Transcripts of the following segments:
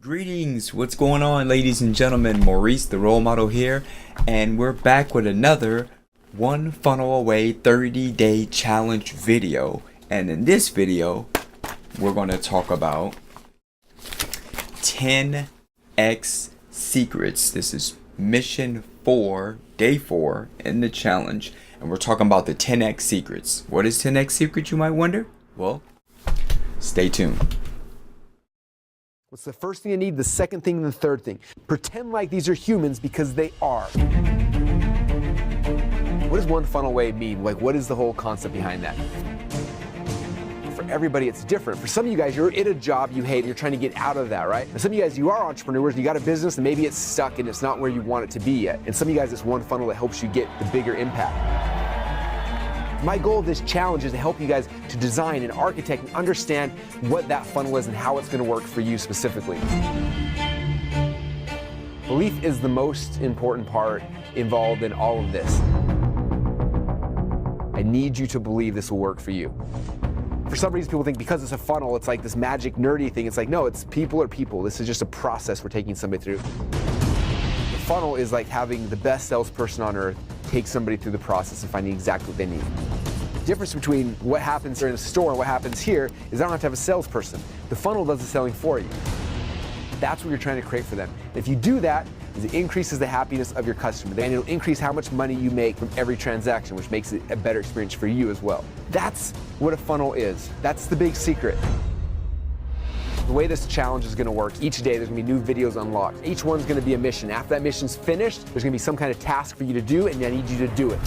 Greetings, what's going on, ladies and gentlemen? Maurice, the role model here, and we're back with another One Funnel Away 30-day challenge video. And in this video, we're going to talk about 10x secrets. This is mission 4, day 4 in the challenge, and we're talking about the 10x secrets. What is 10x secret, you might wonder? Well, stay tuned. What's the first thing you need, the second thing, and the third thing? Pretend like these are humans because they are. What does one funnel away mean? Like, what is the whole concept behind that? For everybody, it's different. For some of you guys, you're in a job you hate and you're trying to get out of that, right? And some of you guys, you are entrepreneurs, you got a business and maybe it's stuck and it's not where you want it to be yet. And some of you guys, it's one funnel that helps you get the bigger impact. My goal of this challenge is to help you guys to design and architect and understand what that funnel is and how it's going to work for you specifically. Belief is the most important part involved in all of this. I need you to believe this will work for you. For some reason, people think because it's a funnel, it's like this magic nerdy thing. It's like, no, it's people are people. This is just a process we're taking somebody through. The funnel is like having the best salesperson on earth take somebody through the process and finding exactly what they need. The difference between what happens in a store and what happens here is I don't have to have a salesperson. The funnel does the selling for you. That's what you're trying to create for them. And if you do that, it increases the happiness of your customer, and it'll increase how much money you make from every transaction, which makes it a better experience for you as well. That's what a funnel is. That's the big secret. The way this challenge is going to work, each day there's going to be new videos unlocked. Each one's going to be a mission. After that mission's finished, there's going to be some kind of task for you to do, and I need you to do it.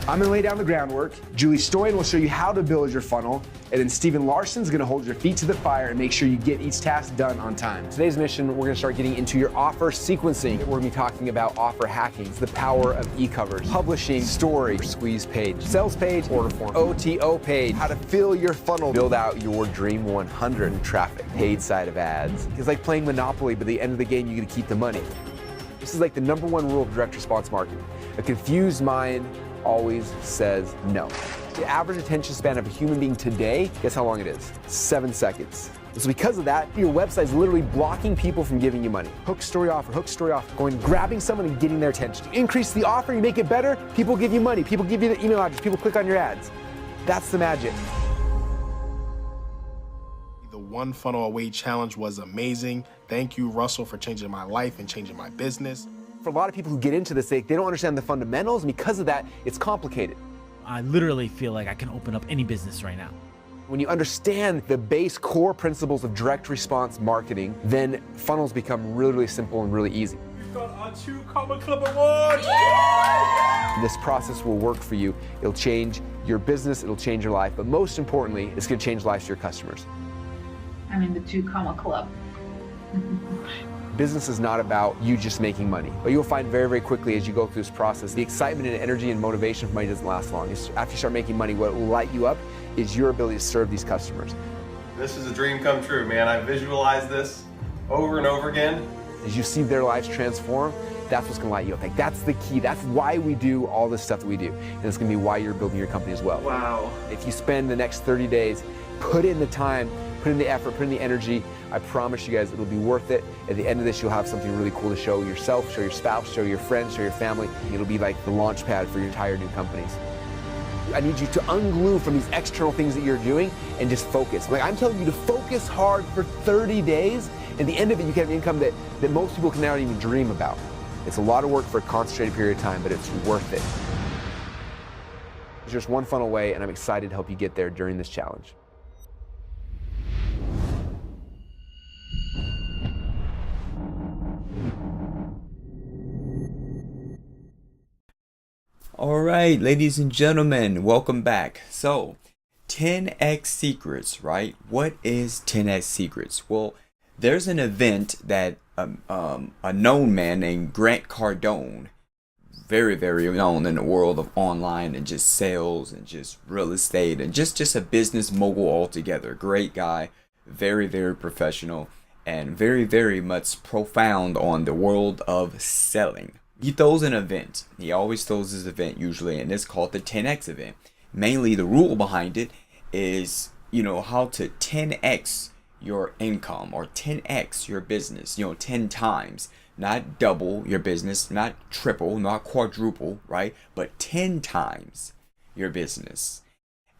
I'm going to lay down the groundwork. Julie Stoyan will show you how to build your funnel, and then Steven Larsen's going to hold your feet to the fire and make sure you get each task done on time. Today's mission, we're going to start getting into your offer sequencing. We're going to be talking about offer hacking, the power of e-covers, publishing, story, squeeze page, sales page, order form, OTO page, how to fill your funnel, build out your dream 100 in traffic, paid side of ads. It's like playing Monopoly, but at the end of the game, you get to keep the money. This is like the #1 rule of direct response marketing. A confused mind always says no. The average attention span of a human being today, guess how long it is? 7 seconds. So because of that, your website is literally blocking people from giving you money. Hook, story, offer, going, grabbing someone and getting their attention. You increase the offer, you make it better, people give you money, people give you the email address, people click on your ads. That's the magic. The One Funnel Away challenge was amazing. Thank you, Russell, for changing my life and changing my business. For a lot of people who get into this, they don't understand the fundamentals, and because of that, it's complicated. I literally feel like I can open up any business right now. When you understand the base core principles of direct response marketing, then funnels become really, really simple and really easy. We've got our 2 Comma Club awards! This process will work for you. It'll change your business, it'll change your life, but most importantly, it's going to change lives to your customers. I'm in the 2 Comma Club. Business is not about you just making money, but you'll find very, very quickly as you go through this process, the excitement and energy and motivation for money doesn't last long. After you start making money, what will light you up is your ability to serve these customers. This is a dream come true, man. I visualized this over and over again. As you see their lives transform, that's what's gonna light you up. Like, that's the key. That's why we do all this stuff that we do. And it's gonna be why you're building your company as well. Wow. If you spend the next 30 days, put in the time, put in the effort, put in the energy, I promise you guys it'll be worth it. At the end of this, you'll have something really cool to show yourself, show your spouse, show your friends, show your family. It'll be like the launch pad for your entire new companies. I need you to unglue from these external things that you're doing and just focus. Like, I'm telling you to focus hard for 30 days. At the end of it, you can have income that most people can not even dream about. It's a lot of work for a concentrated period of time, but it's worth it. It's just one funnel away, and I'm excited to help you get there during this challenge. Alright, ladies and gentlemen, welcome back. So, 10x secrets, right? What is 10x secrets? Well, there's an event that a known man named Grant Cardone, very, very known in the world of online and just sales and just real estate and just a business mogul altogether. Great guy, very, very professional, and very, very much profound on the world of selling. He throws an event. He always throws this event usually, and it's called the 10x event. Mainly the rule behind it is, how to 10x your income or 10x your business, 10 times, not double your business, not triple, not quadruple, right? But 10 times your business,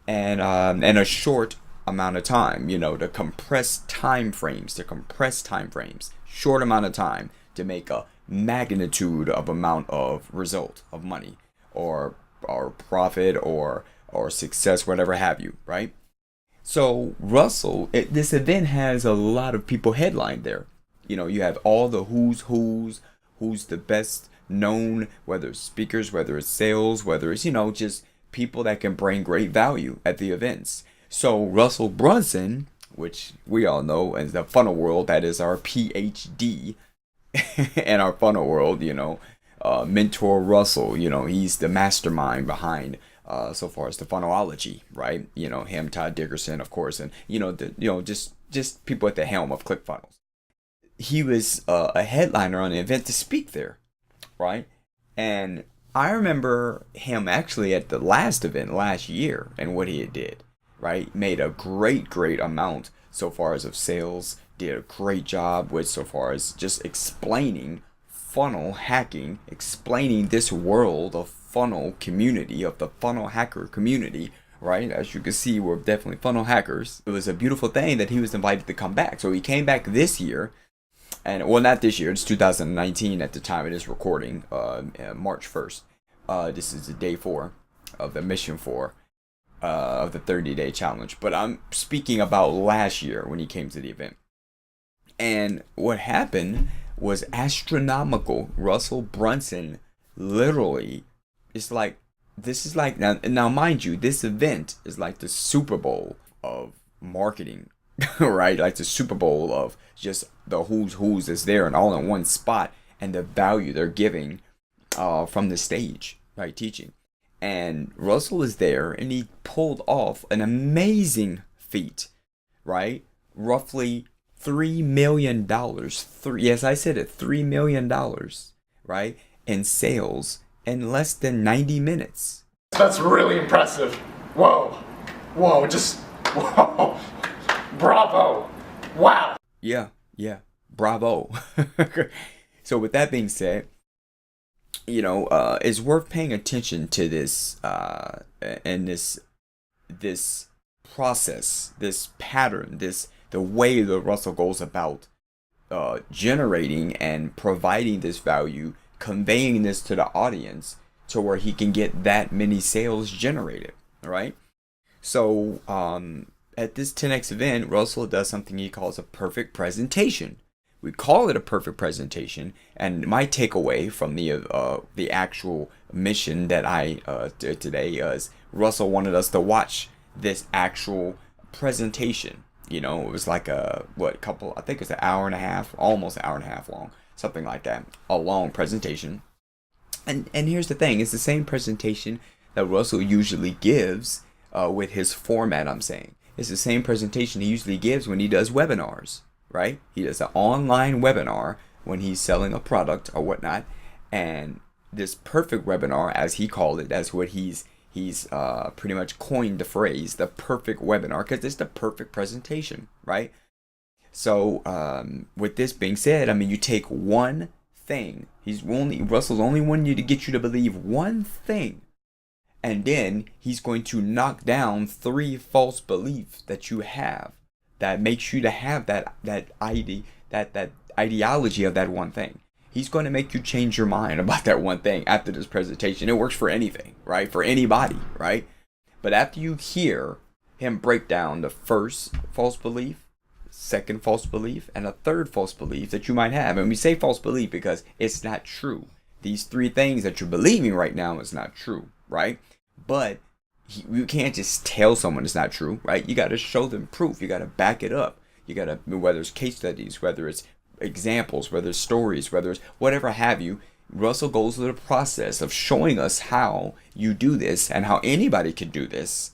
and in a short amount of time, to compress time frames, short amount of time to make a magnitude of amount of result of money or profit or success, whatever have you, right? So Russell, this event has a lot of people headlined there. You have all the who's the best known, whether it's speakers, whether it's sales, whether it's, just people that can bring great value at the events. So Russell Brunson, which we all know as the funnel world, that is our PhD in our funnel world, Mentor Russell, he's the mastermind behind so far as the funnelology, right? Him, Todd Dickerson, of course, and just people at the helm of ClickFunnels. He was a headliner on the event to speak there, right? And I remember him actually at the last event last year and what he did, right? Made a great amount so far as of sales, did a great job with so far as just explaining funnel hacking, explaining this world of funnel community, of the funnel hacker community, right? As you can see, we're definitely funnel hackers. It was a beautiful thing that he was invited to come back. So he came back this year, and well, not this year, it's 2019 at the time of this recording, March 1st. This is the day 4 of the mission 4 of the 30-day challenge. But I'm speaking about last year when he came to the event. And what happened was astronomical. Russell Brunson literally, it's like, this is like, now mind you, this event is like the Super Bowl of marketing, right? Like the Super Bowl of just the who's is there and all in one spot, and the value they're giving from the stage, right? Teaching. And Russell is there, and he pulled off an amazing feat, right? Roughly $3 million. Yes, I said it, $3 million, right? In sales in less than 90 minutes. That's really impressive. Whoa. Just whoa. Bravo. Wow. Yeah. Bravo. So with that being said, it's worth paying attention to this and this process, this pattern, the way that Russell goes about generating and providing this value, conveying this to the audience to where he can get that many sales generated. All right. So at this 10x event, Russell does something he calls a perfect presentation. We call it a perfect presentation, and my takeaway from the actual mission that I did today is Russell wanted us to watch this actual presentation. It was like I think it's an hour and a half, almost an hour and a half long, something like that, a long presentation. And here's the thing, it's the same presentation that Russell usually gives with his format, I'm saying. It's the same presentation he usually gives when he does webinars, right? He does an online webinar when he's selling a product or whatnot. And this perfect webinar, as he called it, that's what he's pretty much coined the phrase, the perfect webinar, because it's the perfect presentation, right? So with this being said, you take one thing. Russell's only wanting you to get you to believe one thing. And then he's going to knock down 3 false beliefs that you have that makes you to have that ideology of that one thing. He's going to make you change your mind about that one thing after this presentation. It works for anything, right? For anybody, right? But after you hear him break down the first false belief, second false belief, and a third false belief that you might have. And we say false belief because it's not true. These 3 things that you're believing right now is not true, right? But you can't just tell someone it's not true, right? You got to show them proof. You got to back it up. You got to, whether it's case studies, whether it's examples, whether it's stories, whether it's whatever have you. Russell goes through the process of showing us how you do this and how anybody can do this.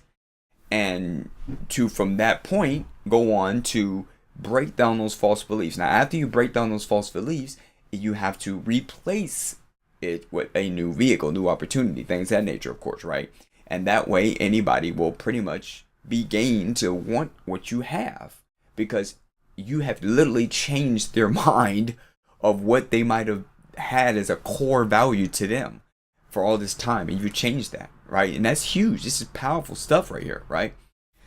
And to, from that point, go on to break down those false beliefs. Now, after you break down those false beliefs, you have to replace it with a new vehicle, new opportunity, things of that nature, of course, right? And that way, anybody will pretty much be gained to want what you have. Because you have literally changed their mind of what they might have had as a core value to them for all this time, and you changed that, right? And that's huge. This is powerful stuff right here, right?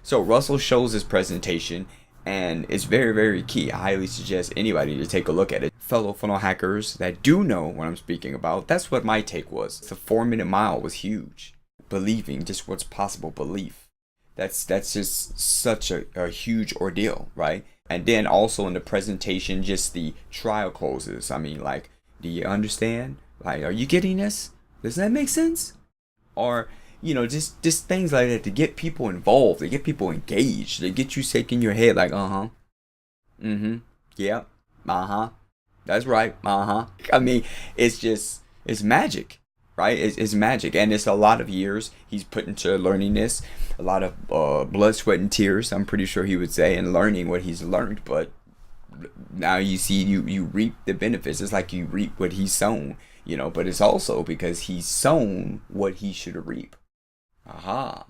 So Russell shows this presentation, and it's very, very key. I highly suggest anybody to take a look at it. Fellow funnel hackers that do know what I'm speaking about, that's what my take was. The 4-minute mile was huge. Believing just what's possible, belief. That's just such a huge ordeal, right? And then also in the presentation, just the trial closes. I mean, like, do you understand? Like, are you getting this? Does that make sense? Or, just things like that to get people involved, to get people engaged, to get you shaking your head like, yeah, that's right, I mean, it's magic, right? It's magic, and it's a lot of years he's put into learning this, a lot of blood, sweat, and tears, I'm pretty sure he would say, and learning what he's learned, but now you see, you reap the benefits. It's like you reap what he's sown, but it's also because he's sown what he should reap. Aha.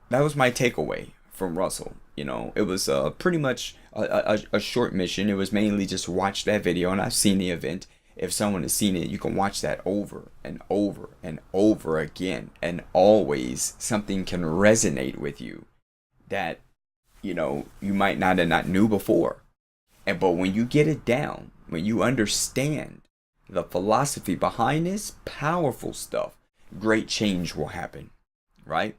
That was my takeaway from Russell. It was pretty much a short mission. It was mainly just watch that video, and I've seen the event. If someone has seen it, you can watch that over and over and over again, and always something can resonate with you that you might not have not knew before. But when you get it down, when you understand the philosophy behind this powerful stuff, great change will happen, right?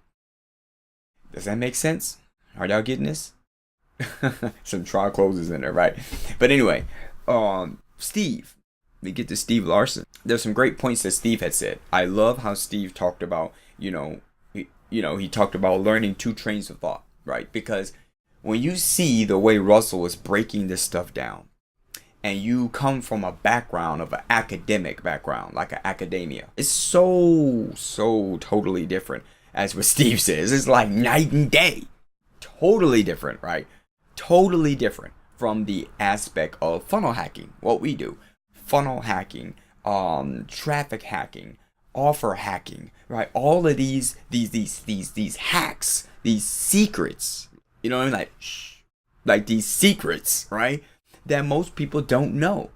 Does that make sense? Are y'all getting this? Some trial closes in there, right? But anyway, Steve, we get to Steve Larsen. There's some great points that Steve had said. I love how Steve talked about, he talked about learning 2 trains of thought, right? Because when you see the way Russell is breaking this stuff down, and you come from a background of an academic background, like an academia, it's so totally different. As what Steve says, it's like night and day. Totally different, right? Totally different from the aspect of funnel hacking, what we do. Funnel hacking, traffic hacking, offer hacking, right? All of these hacks, these secrets, what I mean? Like these secrets, right? That most people don't know.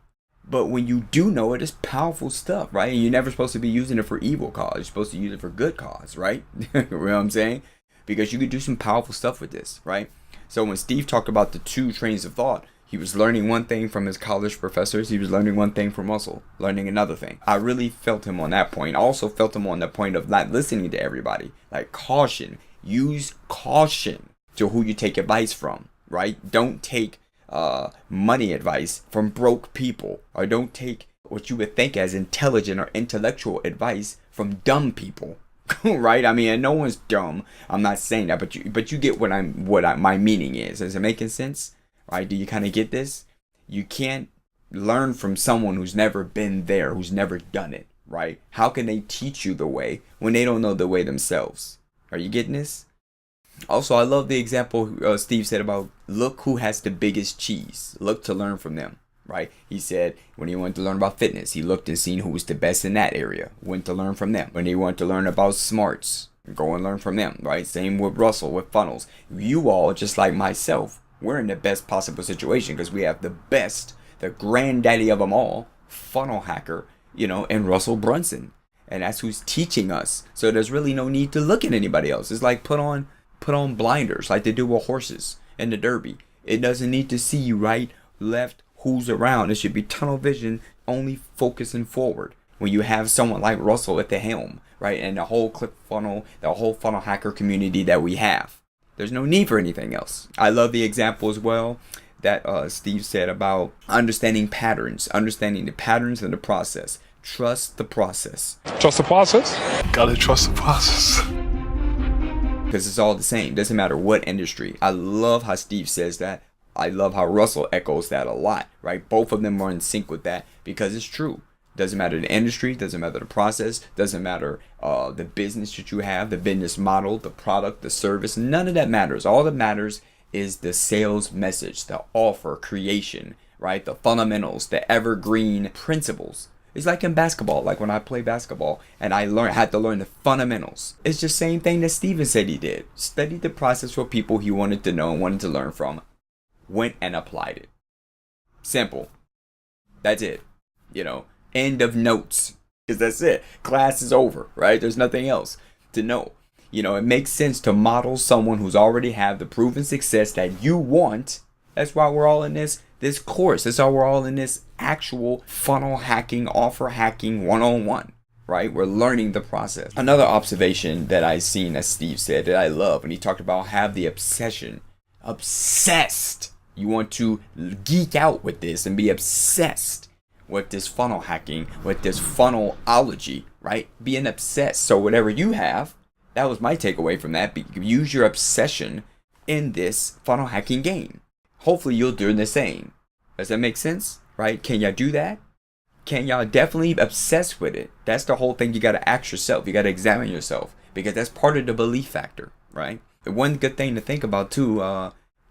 But when you do know it, it's powerful stuff, right? And you're never supposed to be using it for evil cause. You're supposed to use it for good cause, right? You know what I'm saying? Because you could do some powerful stuff with this, right? So when Steve talked about the 2 trains of thought, he was learning one thing from his college professors. He was learning one thing from Russell, learning another thing. I really felt him on that point. I also felt him on the point of not listening to everybody. Like caution. Use caution to who you take advice from, right? Don't take money advice from broke people, or don't take what you would think as intelligent or intellectual advice from dumb people. Right? I mean, and no one's dumb. I'm not saying that, but you get my meaning is. Is it making sense? Right? Do you kind of get this? You can't learn from someone who's never been there, who's never done it, right? How can they teach you the way when they don't know the way themselves? Are you getting this? Also, I love the example Steve said about look who has the biggest cheese. Look to learn from them, right? He said when he wanted to learn about fitness, he looked and seen who was the best in that area. Went to learn from them. When he wanted to learn about smarts, go and learn from them, right? Same with Russell, with funnels. You all, just like myself, we're in the best possible situation because we have the best, the granddaddy of them all, funnel hacker, and Russell Brunson. And that's who's teaching us. So there's really no need to look at anybody else. It's like put on blinders like they do with horses in the Derby. It doesn't need to see right, left, who's around. It should be tunnel vision, only focusing forward. When you have someone like Russell at the helm, right, and the whole funnel hacker community that we have, there's no need for anything else. I love the example as well that Steve said about understanding patterns, understanding the patterns and the process. Trust the process. Trust the process? Gotta trust the process. Because it's all the same. Doesn't matter what industry. I love how Steve says that. I love how Russell echoes that a lot, right? Both of them are in sync with that because it's true. Doesn't matter the industry, doesn't matter the process, doesn't matter the business that you have, the business model, the product, the service. None of that matters. All that matters is the sales message, the offer creation, right? The fundamentals, the evergreen principles It's like in basketball, like when I play basketball and I had to learn the fundamentals. It's the same thing that Steven said he did. Studied the process for people he wanted to know and wanted to learn from. Went and applied it. Simple. That's it. End of notes. Because that's it. Class is over, right? There's nothing else to know. It makes sense to model someone who's already had the proven success that you want. That's why we're all in this course. That's why we're all in this actual funnel hacking, offer hacking 101, right? We're learning the process. Another observation that I seen, as Steve said, that I love, when he talked about have the obsession. Obsessed. You want to geek out with this and be obsessed with this funnel hacking, with this funnelology, right? Being obsessed. So whatever you have, that was my takeaway from that. Use your obsession in this funnel hacking game. Hopefully you'll do the same. Does that make sense? Right? Can y'all do that? Can y'all definitely obsess with it? That's the whole thing. You got to ask yourself. You got to examine yourself, because that's part of the belief factor, right? The one good thing to think about too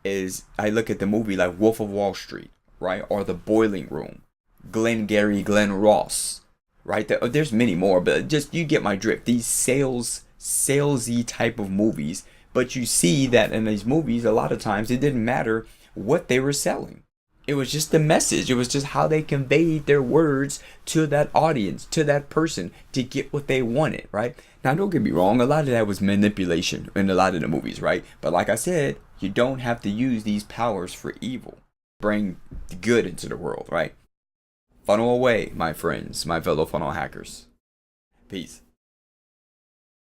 is I look at the movie like Wolf of Wall Street, right? Or The Boiling Room, Glenn Ross, right? There's many more, but just you get my drift. These salesy type of movies, but you see that in these movies, a lot of times it didn't matter what they were selling. It was just the message. It was just how they conveyed their words to that audience, to that person, to get what they wanted, right? Now, don't get me wrong. A lot of that was manipulation in a lot of the movies, right? But like I said, you don't have to use these powers for evil. Bring the good into the world, right? Funnel away, my friends, my fellow funnel hackers. Peace.